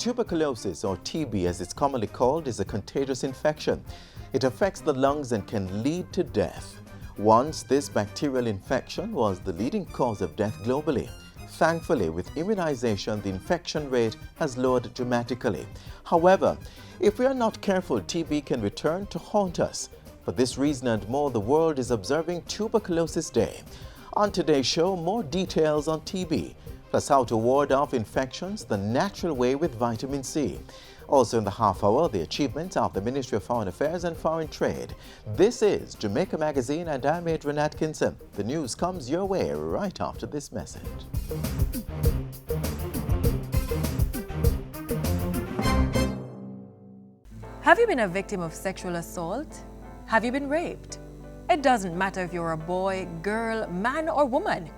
Tuberculosis, or TB as it's commonly called, is a contagious infection. It affects the lungs and can lead to death. Once, this bacterial infection was the leading cause of death globally. Thankfully, with immunization, the infection rate has lowered dramatically. However, if we are not careful, TB can return to haunt us. For this reason and more, the world is observing Tuberculosis Day. On today's show, more details on TB, plus how to ward off infections the natural way with vitamin C. Also in the half hour, the achievements of the Ministry of Foreign Affairs and Foreign Trade. This is Jamaica Magazine and I'm Adrian Atkinson. The news comes your way right after this message. Have you been a victim of sexual assault? Have you been raped? It doesn't matter if you're a boy, girl, man or woman.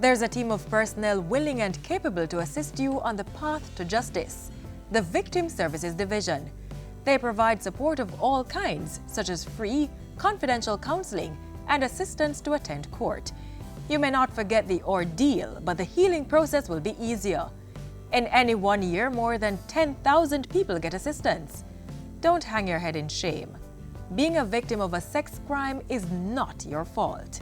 There's a team of personnel willing and capable to assist you on the path to justice. The Victim Services Division. They provide support of all kinds, such as free, confidential counseling and assistance to attend court. You may not forget the ordeal, but the healing process will be easier. In any 1 year, more than 10,000 people get assistance. Don't hang your head in shame. Being a victim of a sex crime is not your fault.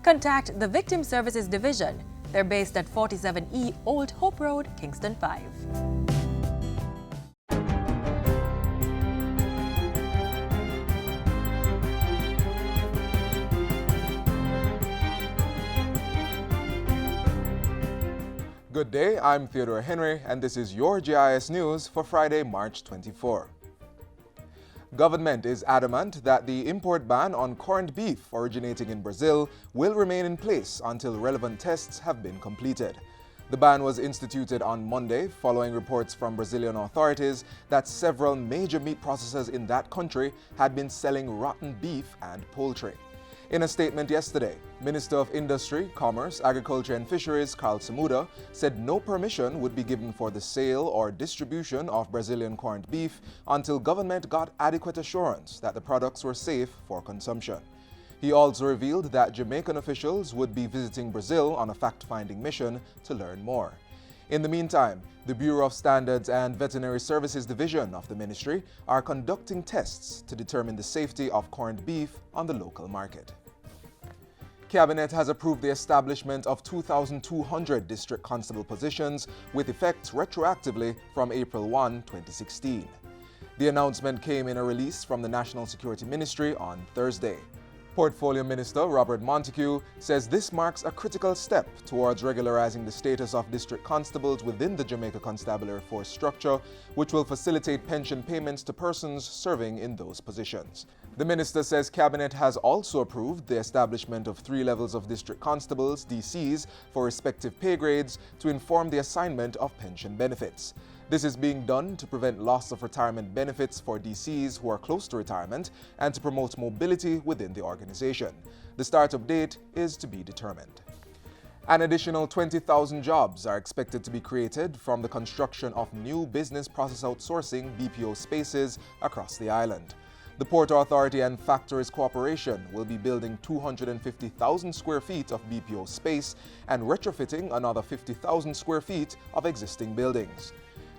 Contact the Victim Services Division. They're based at 47E Old Hope Road, Kingston 5. Good day, I'm Theodore Henry, and this is your GIS News for Friday, March 24. Government is adamant that the import ban on corned beef originating in Brazil will remain in place until relevant tests have been completed. The ban was instituted on Monday following reports from Brazilian authorities that several major meat processors in that country had been selling rotten beef and poultry. In a statement yesterday, Minister of Industry, Commerce, Agriculture and Fisheries Carl Samuda said no permission would be given for the sale or distribution of Brazilian corned beef until government got adequate assurance that the products were safe for consumption. He also revealed that Jamaican officials would be visiting Brazil on a fact-finding mission to learn more. In the meantime, the Bureau of Standards and Veterinary Services Division of the ministry are conducting tests to determine the safety of corned beef on the local market. Cabinet has approved the establishment of 2,200 district constable positions with effect retroactively from April 1, 2016. The announcement came in a release from the National Security Ministry on Thursday. Portfolio Minister Robert Montague says this marks a critical step towards regularizing the status of district constables within the Jamaica Constabulary Force structure, which will facilitate pension payments to persons serving in those positions. The minister says Cabinet has also approved the establishment of 3 levels of district constables, DCs, for respective pay grades to inform the assignment of pension benefits. This is being done to prevent loss of retirement benefits for DCs who are close to retirement and to promote mobility within the organization. The startup date is to be determined. An additional 20,000 jobs are expected to be created from the construction of new business process outsourcing BPO spaces across the island. The Port Authority and Factories Corporation will be building 250,000 square feet of BPO space and retrofitting another 50,000 square feet of existing buildings.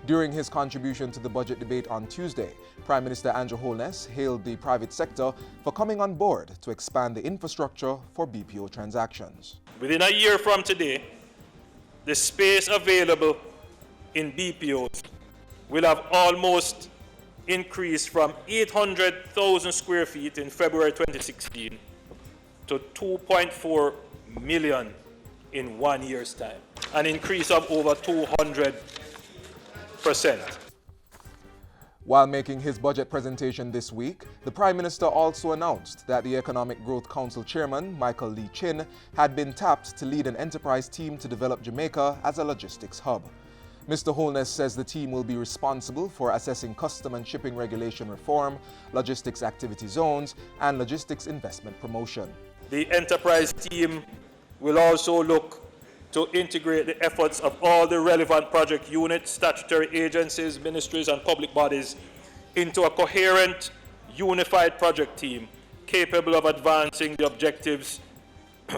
During his contribution to the budget debate on Tuesday, Prime Minister Andrew Holness hailed the private sector for coming on board to expand the infrastructure for BPO transactions. Within a year from today, the space available in BPOs will have almost increased from 800,000 square feet in February 2016 to 2.4 million in 1 year's time, an increase of over 200%. While making his budget presentation this week, the Prime Minister also announced that the Economic Growth Council Chairman, Michael Lee Chin, had been tapped to lead an enterprise team to develop Jamaica as a logistics hub. Mr. Holness says the team will be responsible for assessing custom and shipping regulation reform, logistics activity zones, and logistics investment promotion. The enterprise team will also look to integrate the efforts of all the relevant project units, statutory agencies, ministries, and public bodies into a coherent, unified project team capable of advancing the objectives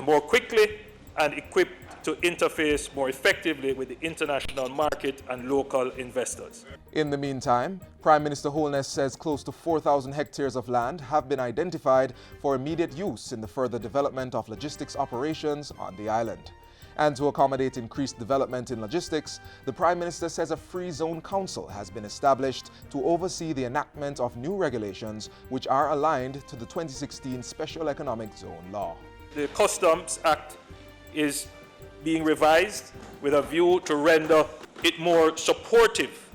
more quickly and equipped to interface more effectively with the international market and local investors. In the meantime, Prime Minister Holness says close to 4,000 hectares of land have been identified for immediate use in the further development of logistics operations on the island. And to accommodate increased development in logistics, the Prime Minister says a Free Zone Council has been established to oversee the enactment of new regulations which are aligned to the 2016 Special Economic Zone law. The Customs Act is being revised with a view to render it more supportive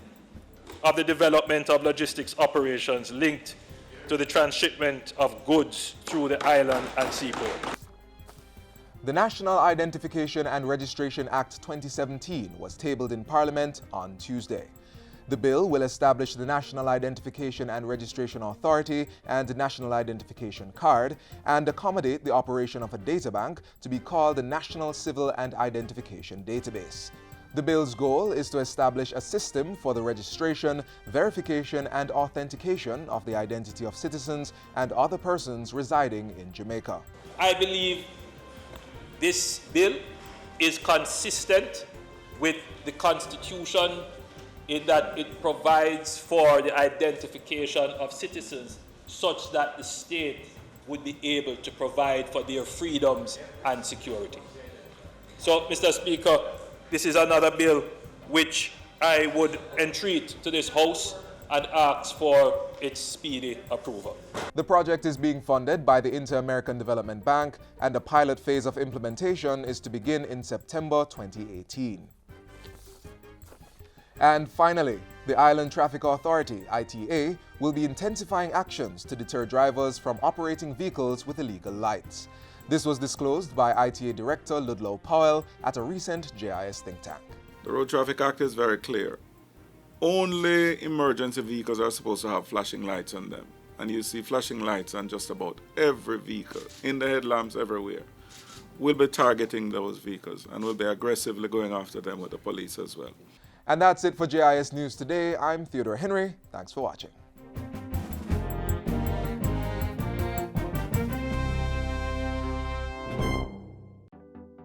of the development of logistics operations linked to the transshipment of goods through the island and seaport. The National Identification and Registration Act 2017 was tabled in Parliament on Tuesday. The bill will establish the National Identification and Registration Authority and the National Identification Card and accommodate the operation of a databank to be called the National Civil and Identification Database. The bill's goal is to establish a system for the registration, verification, and authentication of the identity of citizens and other persons residing in Jamaica. I believe this bill is consistent with the Constitution in that it provides for the identification of citizens such that the state would be able to provide for their freedoms and security. So, Mr. Speaker, this is another bill which I would entreat to this House and ask for its speedy approval. The project is being funded by the Inter-American Development Bank, and the pilot phase of implementation is to begin in September 2018. And finally, the Island Traffic Authority, ITA, will be intensifying actions to deter drivers from operating vehicles with illegal lights. This was disclosed by ITA Director Ludlow Powell at a recent JIS think tank. The Road Traffic Act is very clear. Only emergency vehicles are supposed to have flashing lights on them. And you see flashing lights on just about every vehicle, in the headlamps everywhere. We'll be targeting those vehicles and we'll be aggressively going after them with the police as well. And that's it for JIS News today. I'm Theodore Henry. Thanks for watching.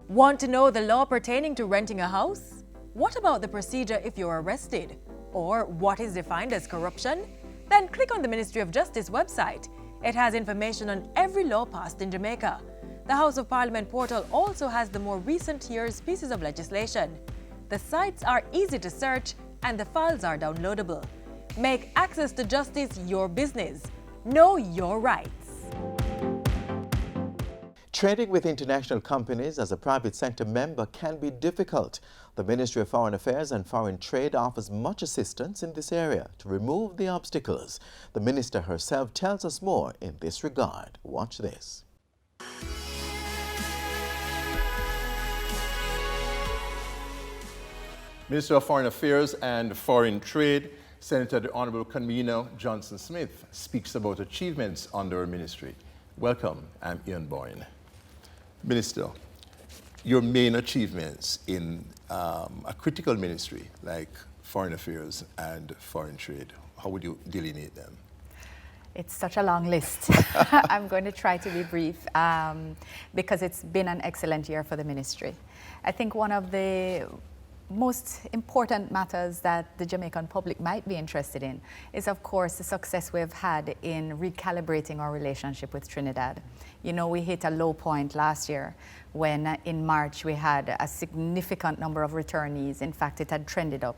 Want to know the law pertaining to renting a house? What about the procedure if you're arrested? Or what is defined as corruption? Then click on the Ministry of Justice website. It has information on every law passed in Jamaica. The House of Parliament portal also has the more recent year's pieces of legislation. The sites are easy to search and the files are downloadable. Make access to justice your business. Know your rights. Trading with international companies as a private sector member can be difficult. The Ministry of Foreign Affairs and Foreign Trade offers much assistance in this area to remove the obstacles. The minister herself tells us more in this regard. Watch this. Minister of Foreign Affairs and Foreign Trade, Senator the Honorable Convener Johnson Smith speaks about achievements under her ministry. Welcome, I'm Ian Boyne. Minister, your main achievements in a critical ministry like Foreign Affairs and Foreign Trade, how would you delineate them? It's such a long list. I'm going to try to be brief because it's been an excellent year for the ministry. I think one of the most important matters that the Jamaican public might be interested in is, of course, the success we've had in recalibrating our relationship with Trinidad. You know, we hit a low point last year when in March we had a significant number of returnees. In fact, it had trended up.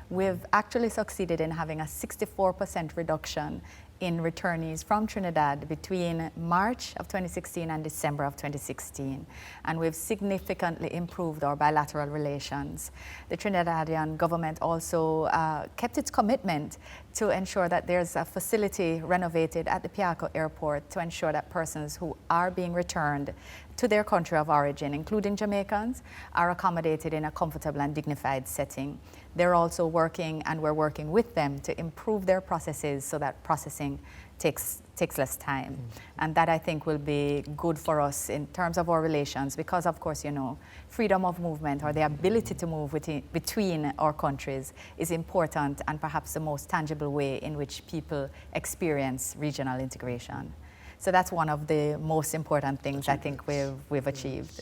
We've actually succeeded in having a 64% reduction in returnees from Trinidad between March of 2016 and December of 2016. And we've significantly improved our bilateral relations. The Trinidadian government also kept its commitment to ensure that there's a facility renovated at the Piarco Airport to ensure that persons who are being returned to their country of origin, including Jamaicans, are accommodated in a comfortable and dignified setting. They're also working, and we're working with them to improve their processes so that processing takes less time. And that, I think, will be good for us in terms of our relations because, of course, you know, freedom of movement or the ability to move between our countries is important and perhaps the most tangible way in which people experience regional integration. So that's one of the most important things I think we've achieved.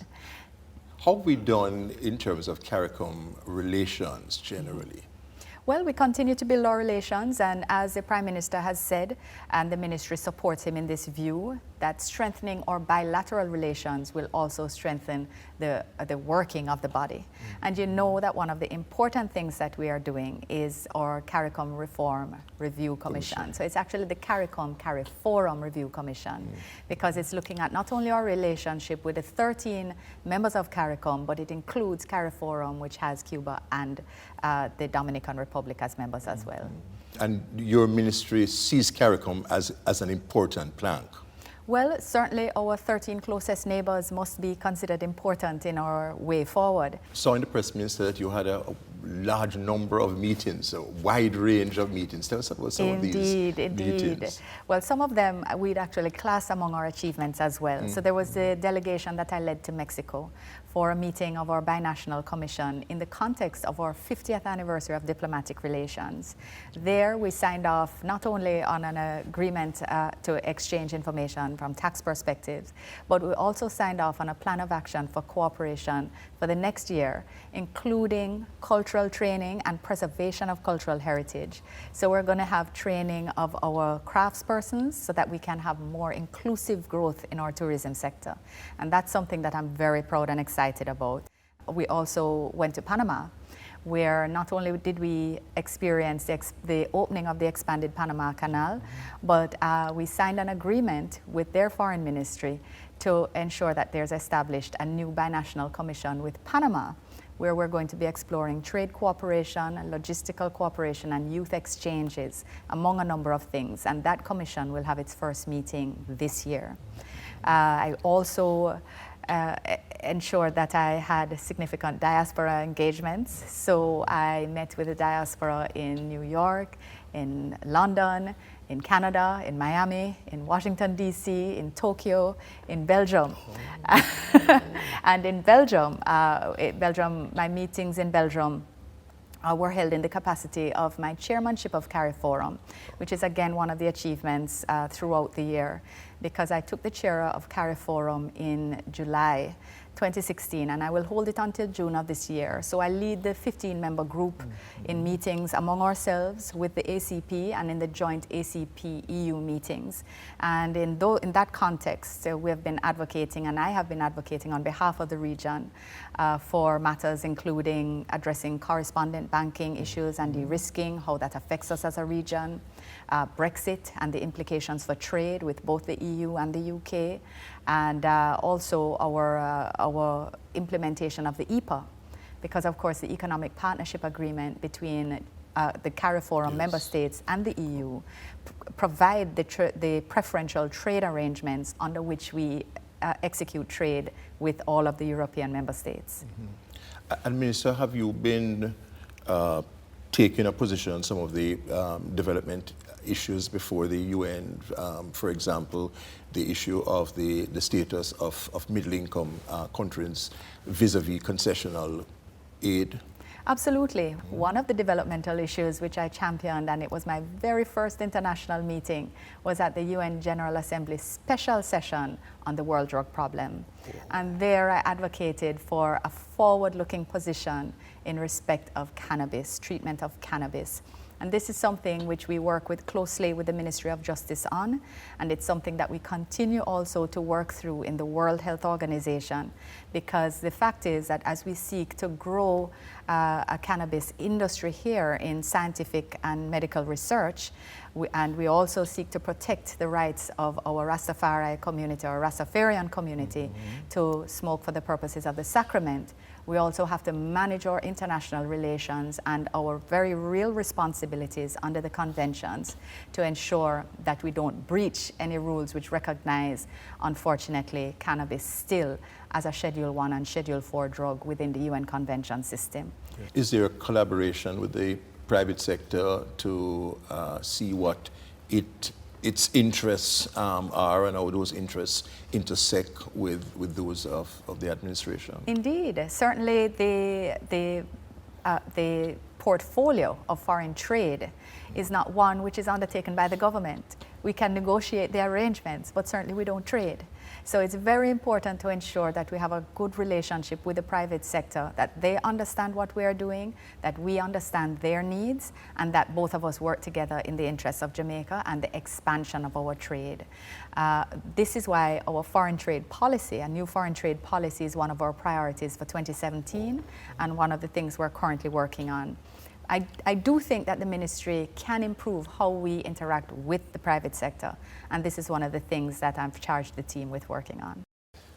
How have we done in terms of CARICOM relations generally? Well, we continue to build our relations, and as the Prime Minister has said, and the Ministry supports him in this view, that strengthening our bilateral relations will also strengthen the working of the body. And you know that one of the important things that we are doing is our CARICOM Reform Review Commission. So it's actually the CARIFORUM Review Commission, because it's looking at not only our relationship with the 13 members of CARICOM, but it includes CARIFORUM, which has Cuba and the Dominican Republic as members as well. And your ministry sees CARICOM as an important plank. Well, certainly our 13 closest neighbors must be considered important in our way forward. Saw in the press, Minister, that you had a large number of meetings, a wide range of meetings. Tell us about some of these meetings. Well, some of them we'd actually class among our achievements as well. So there was the delegation that I led to Mexico for a meeting of our binational commission in the context of our 50th anniversary of diplomatic relations. There we signed off not only on an agreement to exchange information from tax perspectives, but we also signed off on a plan of action for cooperation for the next year, including cultural training and preservation of cultural heritage. So we're going to have training of our craftspersons so that we can have more inclusive growth in our tourism sector. And that's something that I'm very proud and excited about. We also went to Panama, where not only did we experience the opening of the expanded Panama Canal, but we signed an agreement with their foreign ministry to ensure that there's established a new binational commission with Panama, where we're going to be exploring trade cooperation, logistical cooperation, and youth exchanges, among a number of things. And that commission will have its first meeting this year. I also ensured that I had significant diaspora engagements. So I met with the diaspora in New York, in London, in Canada, in Miami, in Washington, D.C., in Tokyo, in Belgium. And in Belgium, my meetings in Belgium were held in the capacity of my chairmanship of CARIFORUM, which is again one of the achievements throughout the year, because I took the chair of CARIFORUM in July 2016, and I will hold it until June of this year. So I lead the 15-member group in meetings among ourselves with the ACP and in the joint ACP-EU meetings. And in that context, we have been advocating, and I have been advocating on behalf of the region for matters including addressing correspondent banking issues and de-risking, how that affects us as a region, Brexit and the implications for trade with both the EU and the UK, and also our implementation of the EPA, because of course the Economic Partnership Agreement between the CARIFORUM member states and the EU provide the preferential trade arrangements under which we execute trade with all of the European member states. And Minister, have you been taking a position on some of the development issues before the UN, for example, the issue of the status of middle-income countries vis-a-vis concessional aid? Absolutely. One of the developmental issues which I championed, and it was my very first international meeting, was at the UN General Assembly special session on the world drug problem. And there I advocated for a forward-looking position in respect of cannabis, treatment of cannabis. And this is something which we work with closely with the Ministry of Justice on, and it's something that we continue also to work through in the World Health Organization, because the fact is that as we seek to grow a cannabis industry here in scientific and medical research, and we also seek to protect the rights of our Rastafari community or Rastafarian community to smoke for the purposes of the sacrament, we also have to manage our international relations and our very real responsibilities under the conventions to ensure that we don't breach any rules which recognize, unfortunately, cannabis still as a Schedule 1 and Schedule 4 drug within the UN Convention system. Is there a collaboration with the private sector to see what its interests are and how those interests intersect with those of the administration? Indeed, certainly the portfolio of foreign trade is not one which is undertaken by the government. We can negotiate the arrangements, but certainly we don't trade. So it's very important to ensure that we have a good relationship with the private sector, that they understand what we are doing, that we understand their needs, and that both of us work together in the interests of Jamaica and the expansion of our trade. This is why our foreign trade policy, a new foreign trade policy, is one of our priorities for 2017 and one of the things we're currently working on. I do think that the ministry can improve how we interact with the private sector, and this is one of the things that I've charged the team with working on.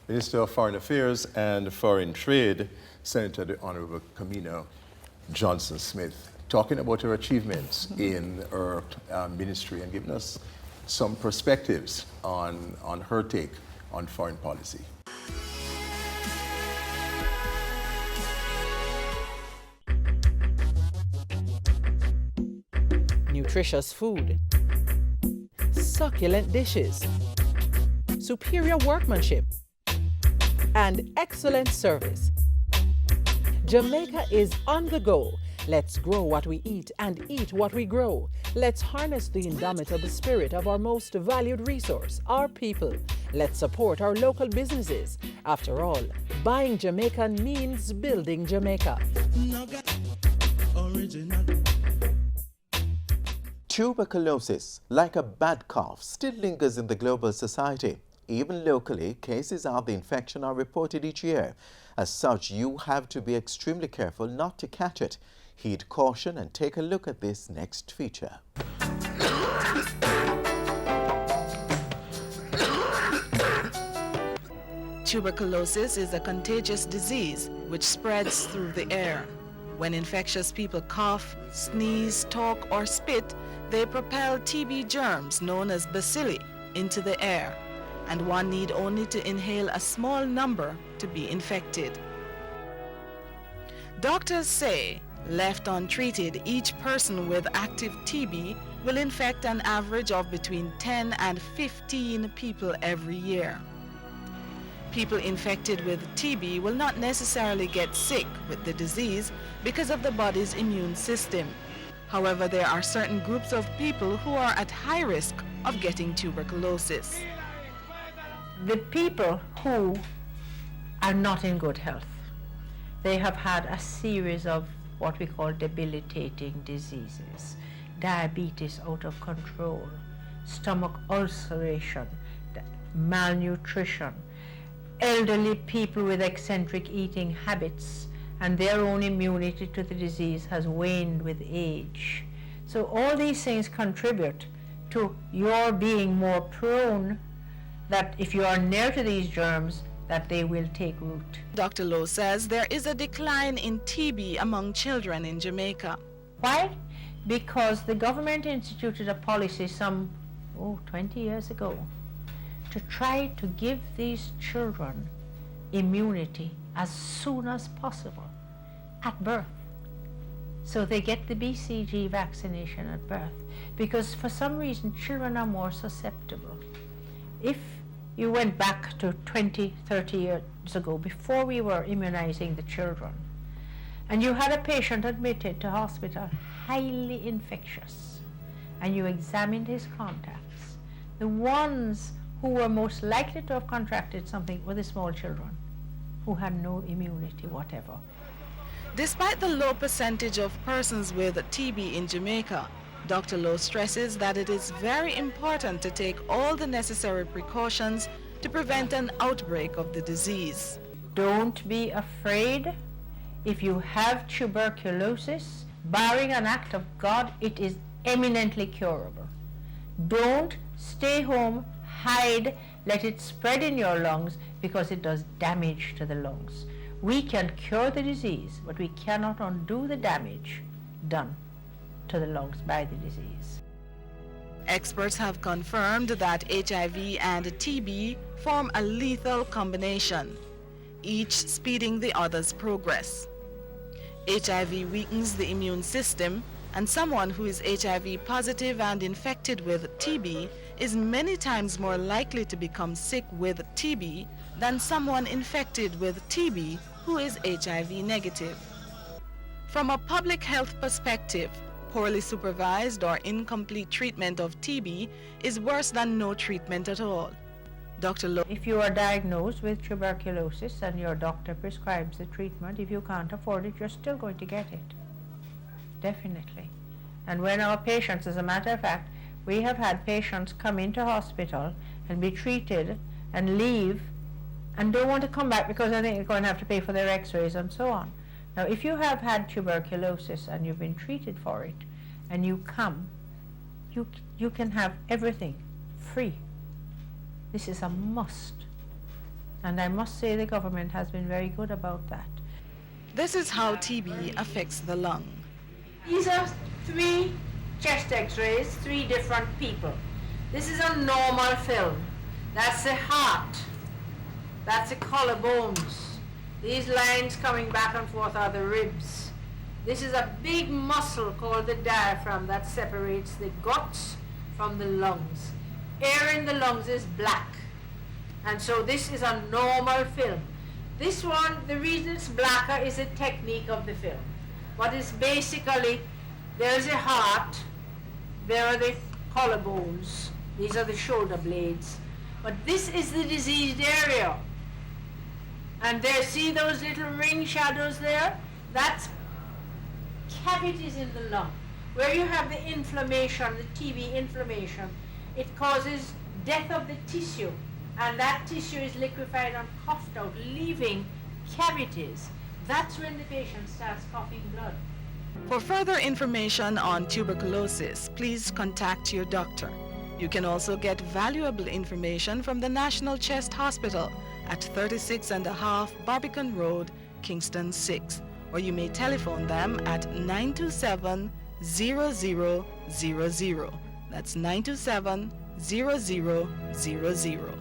Minister of Foreign Affairs and Foreign Trade, Senator the Honorable Kamina Johnson-Smith, talking about her achievements in her ministry and giving us some perspectives on her take on foreign policy. Nutritious food, succulent dishes, superior workmanship, and excellent service. Jamaica is on the go. Let's grow what we eat and eat what we grow. Let's harness the indomitable spirit of our most valued resource, our people. Let's support our local businesses. After all, buying Jamaican means building Jamaica. Tuberculosis, like a bad cough, still lingers in the global society. Even locally, cases of the infection are reported each year. As such, you have to be extremely careful not to catch it. Heed caution and take a look at this next feature. Tuberculosis is a contagious disease which spreads through the air. When infectious people cough, sneeze, talk, or spit, they propel TB germs known as bacilli into the air, and one need only to inhale a small number to be infected. Doctors say, left untreated, each person with active TB will infect an average of between 10 and 15 people every year. People infected with TB will not necessarily get sick with the disease because of the body's immune system. However, there are certain groups of people who are at high risk of getting tuberculosis. The people who are not in good health, they have had a series of what we call debilitating diseases, diabetes out of control, stomach ulceration, malnutrition, elderly people with eccentric eating habits, and their own immunity to the disease has waned with age. So all these things contribute to your being more prone that if you are near to these germs, that they will take root. Dr. Lowe says there is a decline in TB among children in Jamaica. Why? Because the government instituted a policy some 20 years ago to try to give these children immunity as soon as possible at birth. So they get the BCG vaccination at birth, because for some reason children are more susceptible. If you went back to 20, 30 years ago, before we were immunizing the children, and you had a patient admitted to hospital, highly infectious, and you examined his contacts, the ones who were most likely to have contracted something were the small children who had no immunity whatever. Despite the low percentage of persons with TB in Jamaica, Dr. Lowe stresses that it is very important to take all the necessary precautions to prevent an outbreak of the disease. Don't be afraid. If you have tuberculosis, barring an act of God, it is eminently curable. Don't stay home, hide, let it spread in your lungs, because it does damage to the lungs. We can cure the disease, but we cannot undo the damage done to the lungs by the disease. Experts have confirmed that HIV and TB form a lethal combination, each speeding the other's progress. HIV weakens the immune system, and someone who is HIV positive and infected with TB is many times more likely to become sick with TB than someone infected with TB who is HIV negative. From a public health perspective, poorly supervised or incomplete treatment of TB is worse than no treatment at all. Dr. Lowe. If you are diagnosed with tuberculosis and your doctor prescribes the treatment, if you can't afford it, you're still going to get it. Definitely. And when our patients, as a matter of fact, we have had patients come into hospital and be treated and leave and don't want to come back because I think they're going to have to pay for their x-rays and so on. Now, if you have had tuberculosis and you've been treated for it and you come, you can have everything free. This is a must. And I must say the government has been very good about that. This is how TB affects the lung. These are 3 chest x-rays, 3 different people. This is a normal film. That's the heart. That's the collarbones. These lines coming back and forth are the ribs. This is a big muscle called the diaphragm that separates the guts from the lungs. Air in the lungs is black. And so this is a normal film. This one, the reason it's blacker is a technique of the film. But it's basically, there's a heart, there are the collarbones, these are the shoulder blades. But this is the diseased area. And there, see those little ring shadows there? That's cavities in the lung. Where you have the inflammation, the TB inflammation, it causes death of the tissue. And that tissue is liquefied and coughed out, leaving cavities. That's when the patient starts coughing blood. For further information on tuberculosis, please contact your doctor. You can also get valuable information from the National Chest Hospital at 36.5 Barbican Road, Kingston 6, or you may telephone them at 927-0000. That's 927-0000.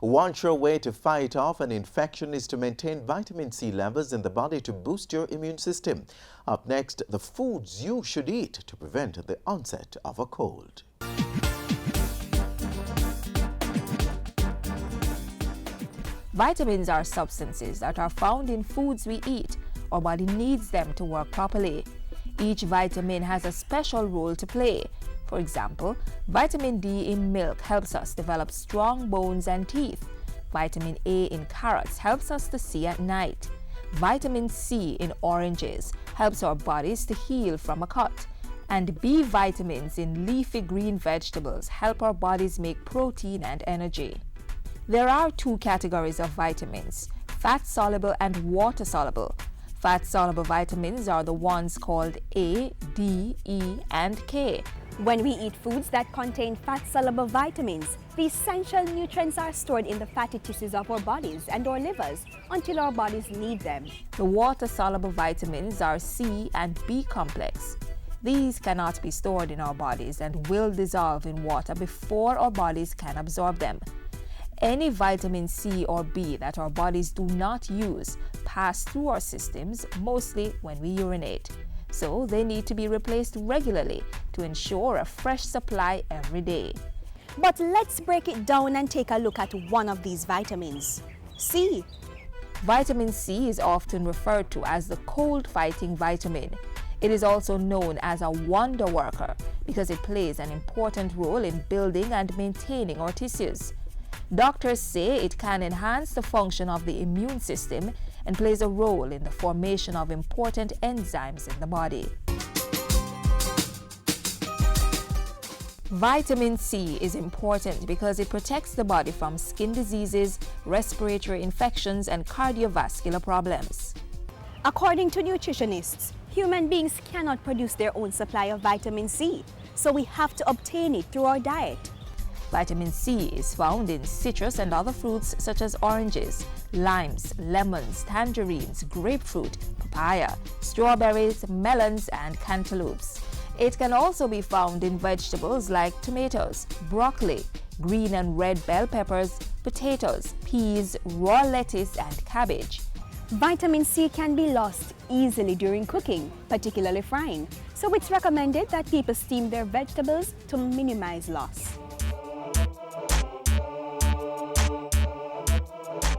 One sure way to fight off an infection is to maintain vitamin C levels in the body to boost your immune system. Up next, the foods you should eat to prevent the onset of a cold. Vitamins are substances that are found in foods we eat. Our body needs them to work properly. Each vitamin has a special role to play. For example, vitamin D in milk helps us develop strong bones and teeth. Vitamin A in carrots helps us to see at night. Vitamin C in oranges helps our bodies to heal from a cut. And B vitamins in leafy green vegetables help our bodies make protein and energy. There are 2 categories of vitamins, fat-soluble and water-soluble. Fat-soluble vitamins are the ones called A, D, E, and K. When we eat foods that contain fat-soluble vitamins, the essential nutrients are stored in the fatty tissues of our bodies and our livers until our bodies need them. The water-soluble vitamins are C and B complex. These cannot be stored in our bodies and will dissolve in water before our bodies can absorb them. Any vitamin C or B that our bodies do not use pass through our systems, mostly when we urinate. So they need to be replaced regularly to ensure a fresh supply every day. But let's break it down and take a look at one of these vitamins, C. Vitamin C is often referred to as the cold-fighting vitamin. It is also known as a wonder worker because it plays an important role in building and maintaining our tissues. Doctors say it can enhance the function of the immune system and plays a role in the formation of important enzymes in the body. Vitamin C is important because it protects the body from skin diseases, respiratory infections, and cardiovascular problems. According to nutritionists, human beings cannot produce their own supply of vitamin C, so we have to obtain it through our diet. Vitamin C is found in citrus and other fruits such as oranges, limes, lemons, tangerines, grapefruit, papaya, strawberries, melons, and cantaloupes. It can also be found in vegetables like tomatoes, broccoli, green and red bell peppers, potatoes, peas, raw lettuce, and cabbage. Vitamin C can be lost easily during cooking, particularly frying, so it's recommended that people steam their vegetables to minimize loss.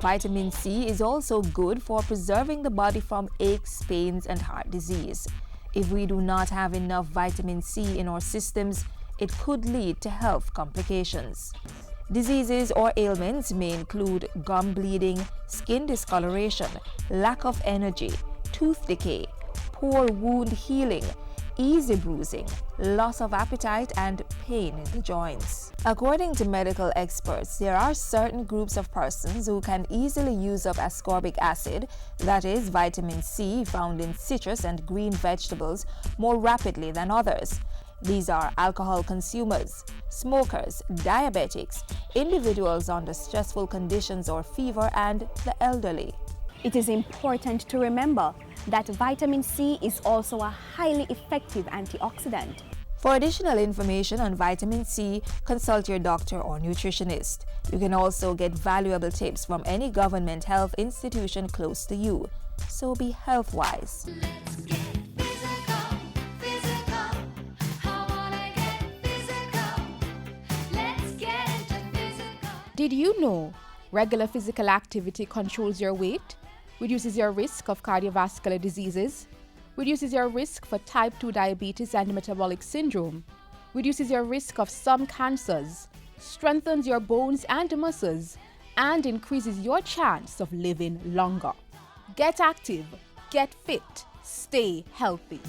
Vitamin C is also good for preserving the body from aches, pains, and heart disease. If we do not have enough vitamin C in our systems, it could lead to health complications. Diseases or ailments may include gum bleeding, skin discoloration, lack of energy, tooth decay, poor wound healing, easy bruising, loss of appetite, and pain in the joints. According to medical experts, there are certain groups of persons who can easily use up ascorbic acid, that is, vitamin C found in citrus and green vegetables, more rapidly than others. These are alcohol consumers, smokers, diabetics, individuals under stressful conditions or fever, and the elderly. It is important to remember that vitamin C is also a highly effective antioxidant. For additional information on vitamin C, consult your doctor or nutritionist. You can also get valuable tips from any government health institution close to you. So be health-wise. Did you know regular physical activity controls your weight, reduces your risk of cardiovascular diseases, reduces your risk for type 2 diabetes and metabolic syndrome, reduces your risk of some cancers, strengthens your bones and muscles, and increases your chance of living longer? Get active, get fit, stay healthy.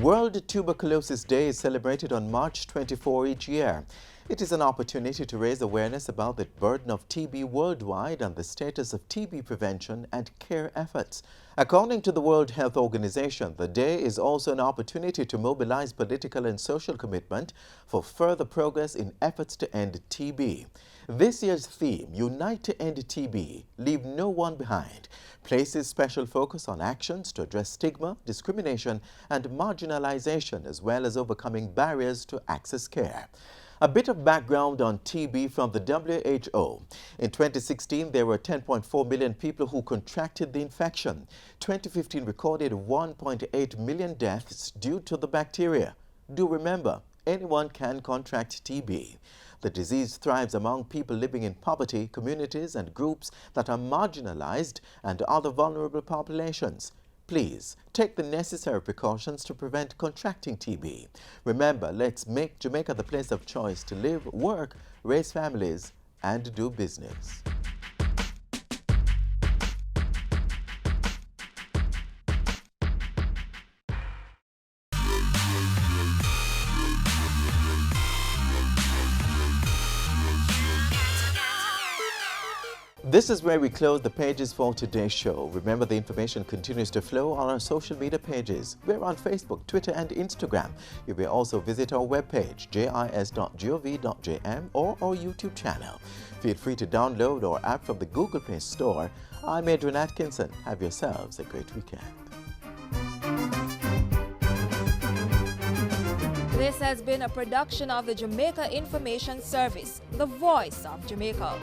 World Tuberculosis Day is celebrated on March 24 each year. It is an opportunity to raise awareness about the burden of TB worldwide and the status of TB prevention and care efforts. According to the World Health Organization, the day is also an opportunity to mobilize political and social commitment for further progress in efforts to end TB. This year's theme, Unite to End TB, Leave No One Behind, places special focus on actions to address stigma, discrimination, and marginalization, as well as overcoming barriers to access care. A bit of background on TB from the WHO. In 2016, there were 10.4 million people who contracted the infection. 2015 recorded 1.8 million deaths due to the bacteria. Do remember, anyone can contract TB. The disease thrives among people living in poverty, communities, and groups that are marginalized and other vulnerable populations. Please take the necessary precautions to prevent contracting TB. Remember, let's make Jamaica the place of choice to live, work, raise families, and do business. This is where we close the pages for today's show. Remember, the information continues to flow on our social media pages. We're on Facebook, Twitter, and Instagram. You may also visit our webpage, jis.gov.jm, or our YouTube channel. Feel free to download our app from the Google Play Store. I'm Adrian Atkinson. Have yourselves a great weekend. This has been a production of the Jamaica Information Service, the voice of Jamaica.